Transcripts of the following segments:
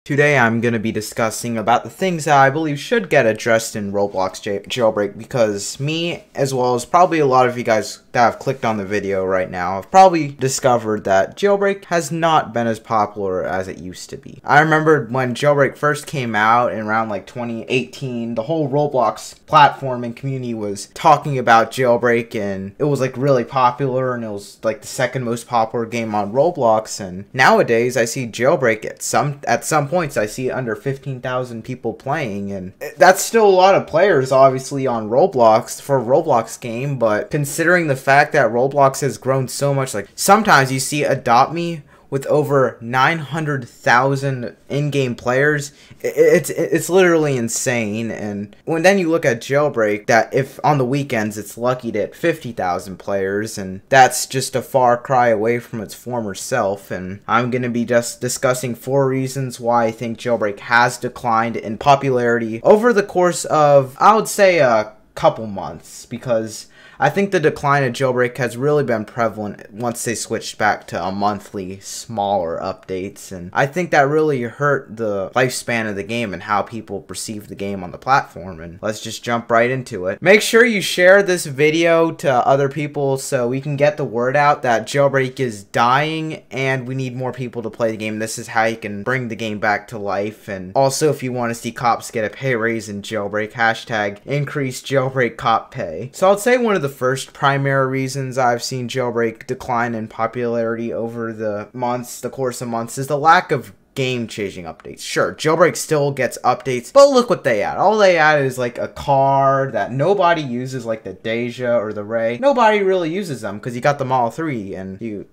Today I'm going to be discussing about the things that I believe should get addressed in Roblox jailbreak, because me, as well as probably a lot of you guys that have clicked on the video right now, have probably discovered that jailbreak has not been as popular as it used to be. I remember when jailbreak first came out in around like 2018, the whole Roblox platform and community was talking about jailbreak, and it was like really popular, and it was like the second most popular game on Roblox. And nowadays I see jailbreak at some points I see under 15,000 people playing, and that's still a lot of players obviously on Roblox for a Roblox game. But considering the fact that Roblox has grown so much, like sometimes you see Adopt Me with over 900,000 in-game players, it's literally insane. And then you look at jailbreak, that if on the weekends it's lucky to hit 50,000 players, and that's just a far cry away from its former self. And I'm going to be just discussing 4 reasons why I think jailbreak has declined in popularity over the course of, I would say, a couple months, because I think the decline of jailbreak has really been prevalent once they switched back to a monthly, smaller updates, and I think that really hurt the lifespan of the game and how people perceive the game on the platform. And let's just jump right into it. Make sure you share this video to other people so we can get the word out that jailbreak is dying and we need more people to play the game. This is how you can bring the game back to life. And also, if you want to see cops get a pay raise in jailbreak, hashtag increase jailbreak cop pay. So I'd say one of the first primary reasons I've seen jailbreak decline in popularity over the course of months, is the lack of game-changing updates. Sure, jailbreak still gets updates, but look what they add. All they add is like a car that nobody uses, like the Deja or the Ray. Nobody really uses them because you got the Model 3, and you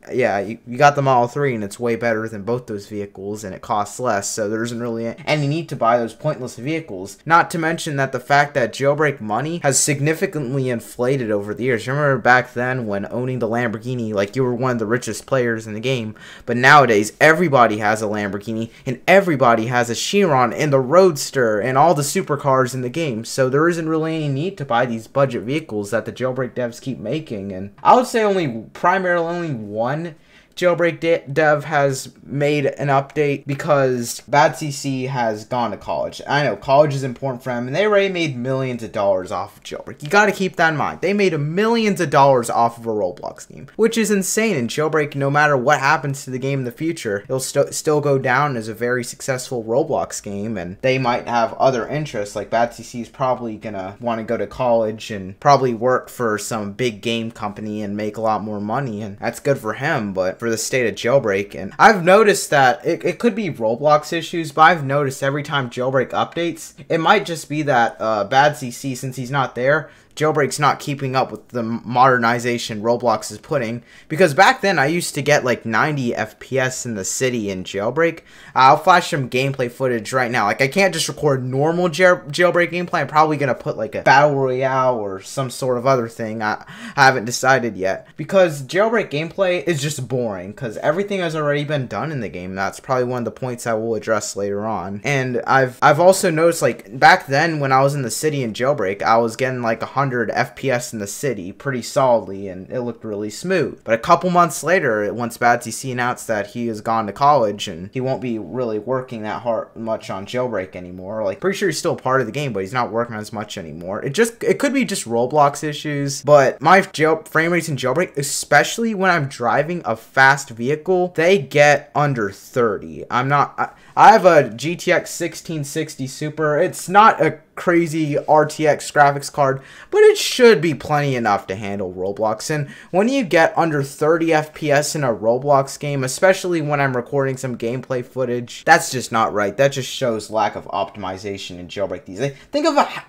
got the Model 3, and it's way better than both those vehicles, and it costs less, so there isn't really any need to buy those pointless vehicles. Not to mention that the fact that jailbreak money has significantly inflated over the years. Remember back then when owning the Lamborghini, like you were one of the richest players in the game, but nowadays everybody has a Lamborghini, and everybody has a Chiron and the Roadster and all the supercars in the game, so there isn't really any need to buy these budget vehicles that the jailbreak devs keep making. And I would say primarily only one jailbreak dev has made an update, because BadCC has gone to college. I know college is important for him, and they already made millions of dollars off of jailbreak. You gotta keep that in mind. They made millions of dollars off of a Roblox game, which is insane. And jailbreak, no matter what happens to the game in the future, it'll still go down as a very successful Roblox game, and they might have other interests. Like BadCC is probably gonna want to go to college and probably work for some big game company and make a lot more money, and that's good for him. But for the state of jailbreak, and I've noticed that it could be Roblox issues, but I've noticed every time jailbreak updates, it might just be that BadCC, since he's not there, jailbreak's not keeping up with the modernization Roblox is putting. Because back then I used to get like 90 FPS in the city in jailbreak. I'll flash some gameplay footage right now. Like, I can't just record normal jailbreak gameplay. I'm probably gonna put like a battle royale or some sort of other thing. I haven't decided yet, because jailbreak gameplay is just boring because everything has already been done in the game. That's probably one of the points I will address later on. And I've also noticed, like, back then when I was in the city in jailbreak, I was getting like 100 FPS in the city pretty solidly, and it looked really smooth. But a couple months later, once BadCC announced that he has gone to college and he won't be really working that much on jailbreak anymore, like, pretty sure he's still part of the game, but he's not working as much anymore. It could be just Roblox issues, but my frame rates in jailbreak, especially when I'm driving a fast vehicle, they get under 30. I have a GTX 1660 Super. It's not a crazy RTX graphics card, but it should be plenty enough to handle Roblox. And when you get under 30 FPS in a Roblox game, especially when I'm recording some gameplay footage, that's just not right. That just shows lack of optimization in jailbreak these days.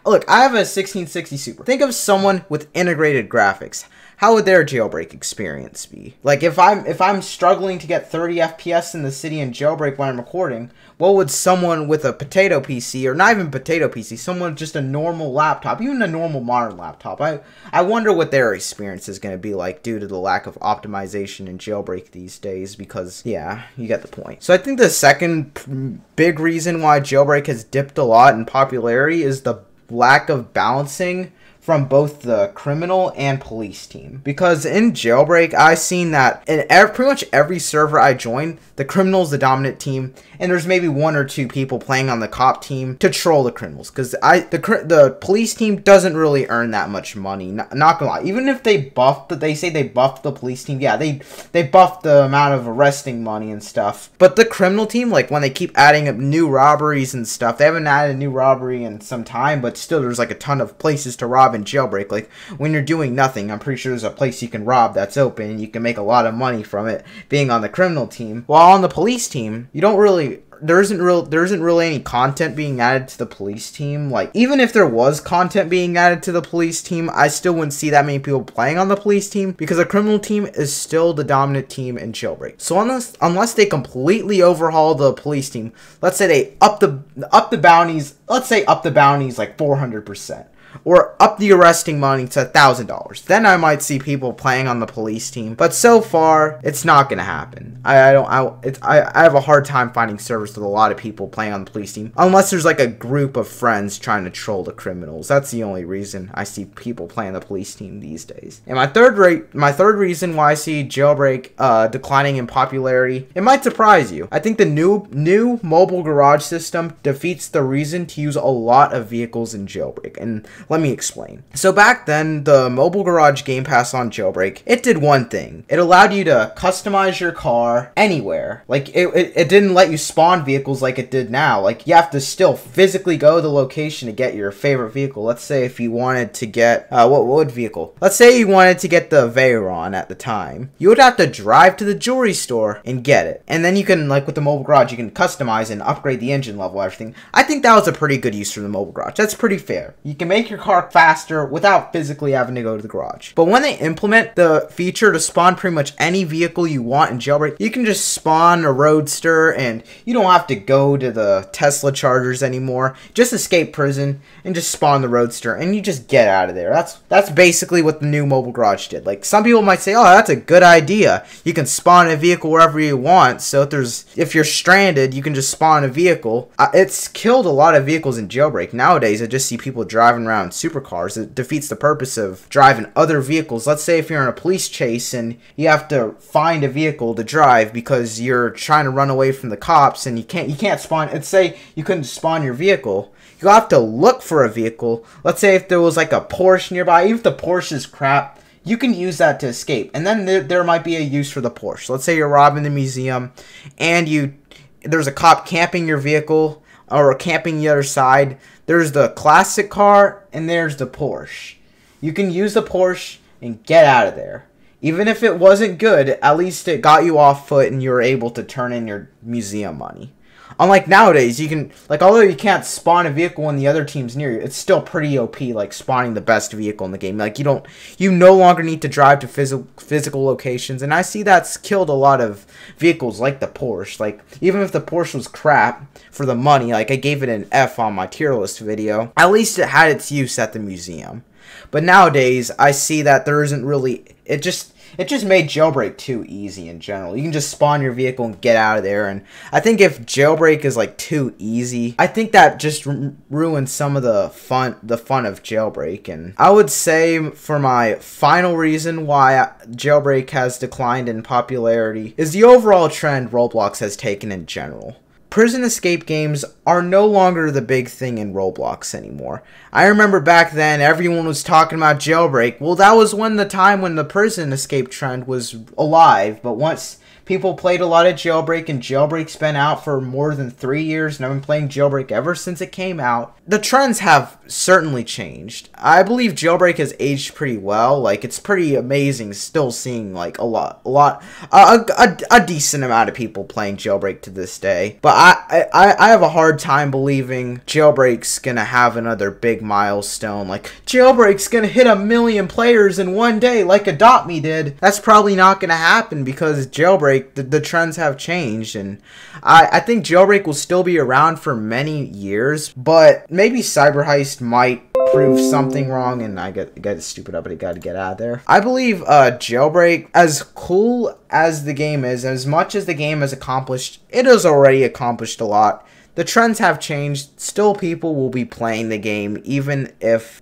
Look, I have a 1660 Super. Think of someone with integrated graphics. How would their jailbreak experience be? Like, if I'm struggling to get 30 FPS in the city in jailbreak when I'm recording, what would someone with a potato PC, or not even potato PC, someone with just a normal laptop, even a normal modern laptop, I wonder what their experience is going to be like due to the lack of optimization in jailbreak these days, because, yeah, you get the point. So I think the second big reason why jailbreak has dipped a lot in popularity is the lack of balancing from both the criminal and police team. Because in Jailbreak, I've seen that in pretty much every server I join, the criminal's the dominant team, and there's maybe one or two people playing on the cop team to troll the criminals. Because the police team doesn't really earn that much money, not gonna lie. Even if they say they buffed the police team, yeah, they buffed the amount of arresting money and stuff. But the criminal team, like when they keep adding up new robberies and stuff, they haven't added a new robbery in some time, but still there's like a ton of places to rob in Jailbreak. Like when you're doing nothing, I'm pretty sure there's a place you can rob that's open and you can make a lot of money from it being on the criminal team. While on the police team, there isn't really any content being added to the police team. Like, even if there was content being added to the police team, I still wouldn't see that many people playing on the police team, because the criminal team is still the dominant team in Jailbreak. So unless they completely overhaul the police team, let's say they up the bounties, like 400%. Or up the arresting money to $1,000. Then I might see people playing on the police team. But so far, it's not gonna happen. I have a hard time finding servers with a lot of people playing on the police team, unless there's like a group of friends trying to troll the criminals. That's the only reason I see people playing the police team these days. And my third reason why I see Jailbreak declining in popularity, it might surprise you. I think the new mobile garage system defeats the reason to use a lot of vehicles in Jailbreak. And let me explain. So back then, the mobile garage game pass on Jailbreak, it did one thing. It allowed you to customize your car anywhere. Like, it didn't let you spawn vehicles like it did now. Like, you have to still physically go to the location to get your favorite vehicle. Let's say if you wanted to get, what vehicle? Let's say you wanted to get the Veyron at the time. You would have to drive to the jewelry store and get it. And then you can, like with the mobile garage, you can customize and upgrade the engine level, everything. I think that was a pretty good use for the mobile garage. That's pretty fair. You can make your car faster without physically having to go to the garage. But when they implement the feature to spawn pretty much any vehicle you want in Jailbreak, you can just spawn a Roadster and you don't have to go to the Tesla chargers anymore. Just escape prison and just spawn the Roadster and you just get out of there. That's basically what the new mobile garage did. Like, some people might say, oh, that's a good idea. You can spawn a vehicle wherever you want. So if you're stranded, you can just spawn a vehicle. It's killed a lot of vehicles in Jailbreak. Nowadays, I just see people driving around supercars. It defeats the purpose of driving other vehicles. Let's say if you're in a police chase and you have to find a vehicle to drive because you're trying to run away from the cops and you can't spawn. Let's say you couldn't spawn your vehicle. You have to look for a vehicle. Let's say if there was like a Porsche nearby, even if the Porsche is crap, you can use that to escape. And then there might be a use for the Porsche. Let's say you're robbing the museum and there's a cop camping your vehicle or camping the other side. There's the classic car and there's the Porsche. You can use the Porsche and get out of there. Even if it wasn't good, at least it got you off foot and you were able to turn in your museum money. Unlike nowadays, you can, like, although you can't spawn a vehicle when the other team's near you, it's still pretty OP, like, spawning the best vehicle in the game. Like, you no longer need to drive to physical locations, and I see that's killed a lot of vehicles, like the Porsche. Like, even if the Porsche was crap for the money, like, I gave it an F on my tier list video, at least it had its use at the museum. But nowadays, I see that there isn't really, it just made Jailbreak too easy in general. You can just spawn your vehicle and get out of there. And I think if Jailbreak is like too easy, I think that just ruins some of the fun of Jailbreak. And I would say for my final reason why Jailbreak has declined in popularity is the overall trend Roblox has taken in general. Prison escape games are no longer the big thing in Roblox anymore. I remember back then everyone was talking about Jailbreak. Well, that was the time when the prison escape trend was alive, but once people played a lot of Jailbreak, and Jailbreak's been out for more than 3 years, and I've been playing Jailbreak ever since it came out. The trends have certainly changed. I believe Jailbreak has aged pretty well. Like, it's pretty amazing still seeing, like, a decent amount of people playing Jailbreak to this day. But I have a hard time believing Jailbreak's gonna have another big milestone. Like, Jailbreak's gonna hit 1 million players in one day like Adopt Me did. That's probably not gonna happen because Jailbreak, the trends have changed, and I think Jailbreak will still be around for many years, but maybe Cyber Heist might prove something wrong, and I got stupid up, but I gotta get out of there. I believe Jailbreak, as cool as the game is, as much as the game has accomplished, it has already accomplished a lot. the trends have changed. Still, people will be playing the game even if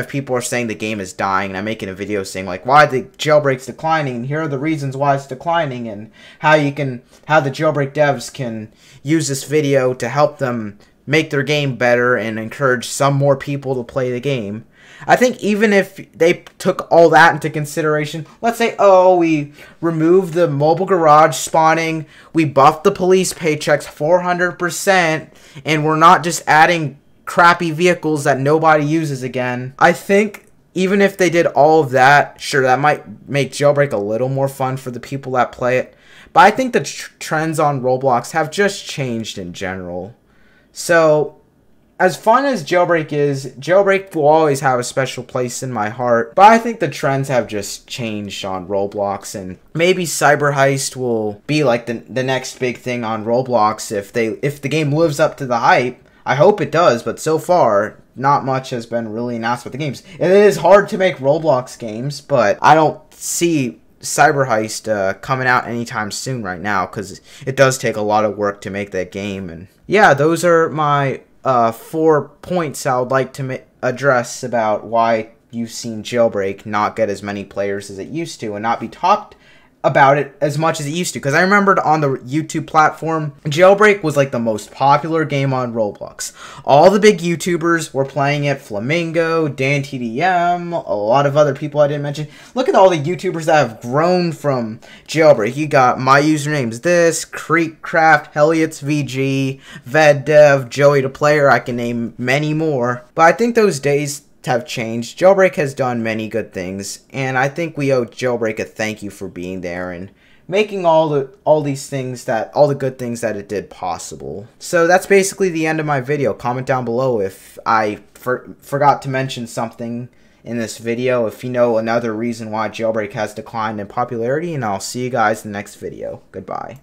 people are saying the game is dying, and I'm making a video saying like why the jailbreak's declining, and here are the reasons why it's declining, and how the jailbreak devs can use this video to help them make their game better and encourage some more people to play the game. I think even if they took all that into consideration, let's say, oh, we removed the mobile garage spawning, we buffed the police paychecks 400%, and we're not just adding crappy vehicles that nobody uses again. I think even if they did all of that, sure, that might make Jailbreak a little more fun for the people that play it. But I think the trends on Roblox have just changed in general. So, as fun as Jailbreak is, Jailbreak will always have a special place in my heart. But I think the trends have just changed on Roblox, and maybe Cyber Heist will be like the next big thing on Roblox if the game lives up to the hype. I hope it does, but so far, not much has been really announced with the games. And it is hard to make Roblox games, but I don't see Cyber Heist coming out anytime soon right now, because it does take a lot of work to make that game. And yeah, those are my 4 points I would like to address about why you've seen Jailbreak not get as many players as it used to and not be talked about it as much as it used to. Because I remembered on the YouTube platform, Jailbreak was like the most popular game on Roblox. All the big YouTubers were playing it. Flamingo, DanTDM, a lot of other people I didn't mention. Look at all the YouTubers that have grown from Jailbreak. You got my usernames this, Creekcraft, Helliots VG, VedDev, Joey the Player. I can name many more. But I think those days have changed. Jailbreak has done many good things, and I think we owe Jailbreak a thank you for being there and making all the good things that it did possible. So that's basically the end of my video. Comment down below if I forgot to mention something in this video, if you know another reason why Jailbreak has declined in popularity, and I'll see you guys in the next video. Goodbye.